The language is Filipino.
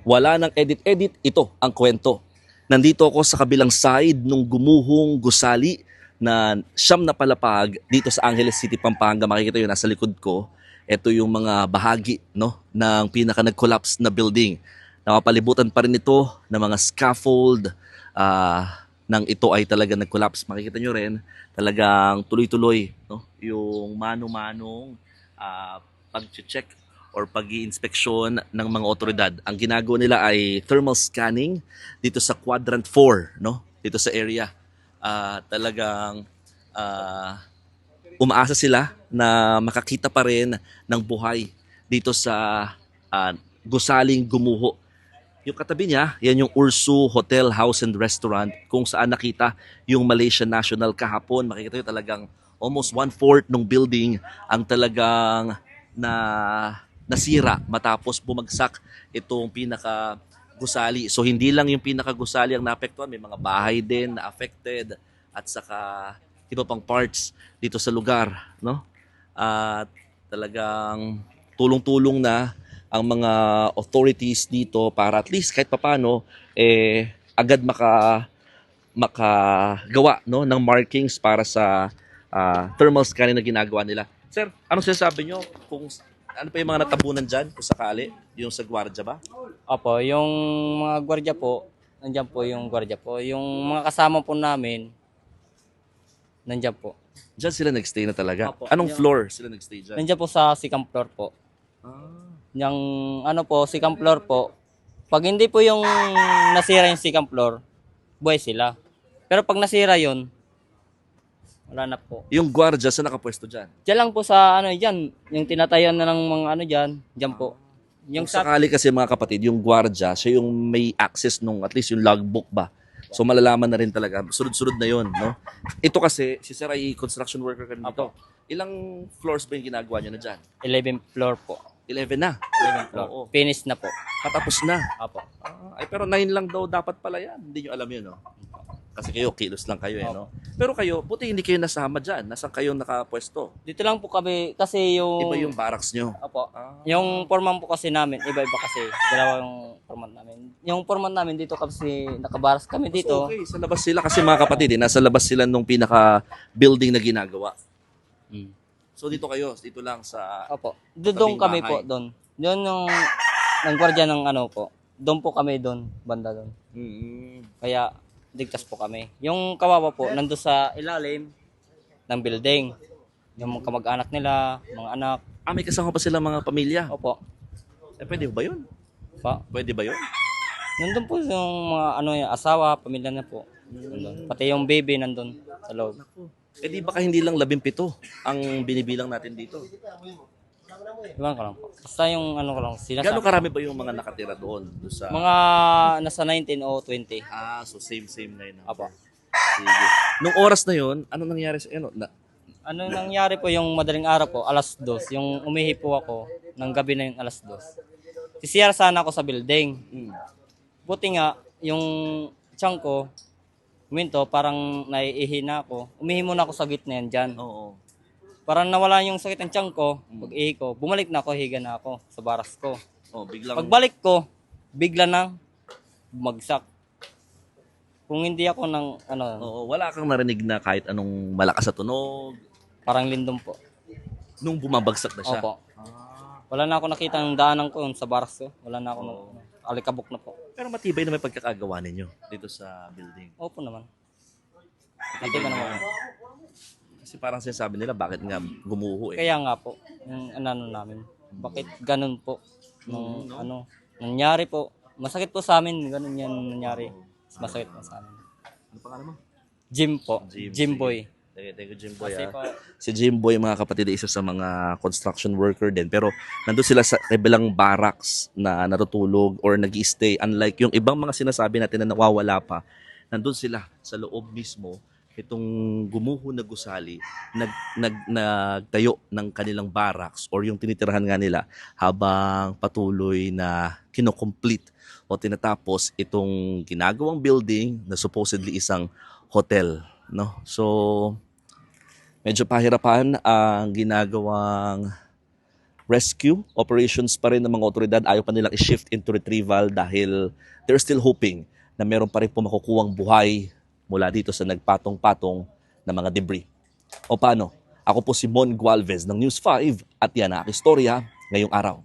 Wala nang edit-edit, ito ang kwento. Nandito ako sa kabilang side nung gumuhong gusali na siyam na palapag dito sa Angeles City, Pampanga. Makikita yun, nasa likod ko. Ito yung mga bahagi no, ng pinaka nag-collapse na building. Nakapalibutan pa rin ito ng mga scaffold nang ito ay talaga nag-collapse. Makikita nyo rin, talagang tuloy-tuloy no, yung mano-manong pag-check or pag-iinspeksyon ng mga otoridad. Ang ginagawa nila ay thermal scanning dito sa quadrant 4, no? Dito sa area. Talagang umaasa sila na makakita pa rin ng buhay dito sa gusaling gumuho. Yung katabi niya, yan yung Ursu Hotel, House and Restaurant kung saan nakita yung Malaysian National kahapon. Makikita nyo talagang almost 1/4 ng building ang talagang nasira matapos bumagsak itong pinaka gusali. So hindi lang yung pinaka gusali ang naapektuhan, may mga bahay din na affected at saka iba pang parts dito sa lugar, no? At talagang tulong-tulong na ang mga authorities dito para at least kahit papano agad makagawa no ng markings para sa thermal scanning na ginagawa nila. Sir, anong sinasabi nyo kung ano pa yung mga natabunan dyan kung sakali? Yung sa gwardiya ba? Opo, yung mga gwardiya po, nandiyan po yung gwardiya po. Yung mga kasama po namin, nandiyan po. Dyan sila nagstay na talaga. Opo. Anong floor sila nagstay dyan? Nandiyan po sa second floor po. Yung ano po, second floor po, pag hindi po yung nasira yung second floor, buhay sila. Pero pag nasira yun, wala na po. Yung gwardiya sa nakapwesto dyan? Diyan lang po sa ano dyan, yung tinatayan na ng mga ano dyan, dyan po. Yung sakali kasi mga kapatid, yung gwardiya, siya yung may access nung at least yung logbook ba. So malalaman na rin talaga. Sunod-sunod na yon, no? Ito kasi, si Sir ay construction worker ka dito. Ilang floors ba yung ginagawa niyo na dyan? 11th floor po. 11 na. 11th floor. Oo. Finish na po. Patapos na. Apo. Ay pero 9 lang daw dapat pala yan. Hindi nyo alam yun, no? Kasi kayo, kilos lang kayo, no? Pero kayo, buti hindi kayo nasama dyan. Nasaan kayo nakapwesto? Dito lang po kami kasi yung Iba yung barracks nyo. Apo. Yung foreman po kasi namin, iba-iba kasi. Dalawang foreman namin. Yung foreman namin dito kasi nakabaras kami So, dito. okay, sa labas sila kasi mga kapatid, nasa labas sila nung pinaka-building na ginagawa. Mm. So dito kayo, dito lang sa... Opo. Doon Tabing kami bahay. po, doon. Doon yung ng gwardiya ng ano po. Doon po kami doon, banda doon. Kaya ligtas po kami. Yung kawawa po, nando sa ilalim ng building. Yung mga kamag-anak nila, mga anak. May kasama pa sila mga pamilya. Opo. Pwede ba yun? Pa. Pwede ba yun? Nandun po yung mga ano yung asawa, pamilya na po. Nandun. Pati yung baby nandun sa loob. Di baka hindi lang 17 ang binibilang natin dito. Iwan ko lang po. Basta yung ano ko lang, sinasabi. Gano'ng karami ba yung mga nakatira doon? Sa... Mga nasa 19 o 20. So same ngayon. Apo. Sige. Nung oras na yun, ano nangyari sa... Ano nangyari po yung madaling araw po, alas 2. Yung umihi po ako, ng gabi na yung alas 2. Sisiyar sana ako sa building. Buti nga, yung tiyan ko, huminto, parang naiihi na ako. Umihi muna ako sa gitna yan dyan. Oo. Parang nawala yung sakit ng tiyan ko, pag-ihi ko, bumalik na ako, higa na ako sa baras ko. Biglang... Pagbalik ko, bigla nang bumagsak. Kung hindi ako ng ano, wala kang narinig na kahit anong malakas na tunog parang lindom po. nung bumabagsak na siya. Opo. Wala na ako nakita ng daanan ko yun sa baras ko. Wala na ako alikabok na po. Pero matibay na may pagkakagawa ninyo dito sa building. Opo naman. Matibay naman. Kasi parang sinasabi nila, bakit nga gumuho eh. Kaya nga po, yung ano namin. Bakit ganun po? Nung ano, nangyari po. Masakit po sa amin, ganun yan nangyari. Masakit po sa amin. Ano pangalan mo? Jim po. Jim Boy. Thank you, Jim Boy. Kasi po, Si Jim Boy, mga kapatid, isa sa mga construction worker din. Pero nandun sila sa kabilang barracks na natutulog or nag-stay. Unlike yung ibang mga sinasabi natin na nawawala pa, nandun sila sa loob mismo. Itong gumuho na gusali, nagtayo ng kanilang barracks or yung tinitirahan nga nila habang patuloy na kinocomplete o tinatapos itong ginagawang building na supposedly isang hotel. No? So, medyo pahirapan ang ginagawang rescue operations pa rin ng mga otoridad. Ayaw pa nilang i-shift into retrieval dahil they're still hoping na meron pa rin po makukuwang buhay mula dito sa nagpatong-patong na mga debris. O paano? Ako po si Mon Gualvez ng News 5 at yan ang aking istorya ngayong araw.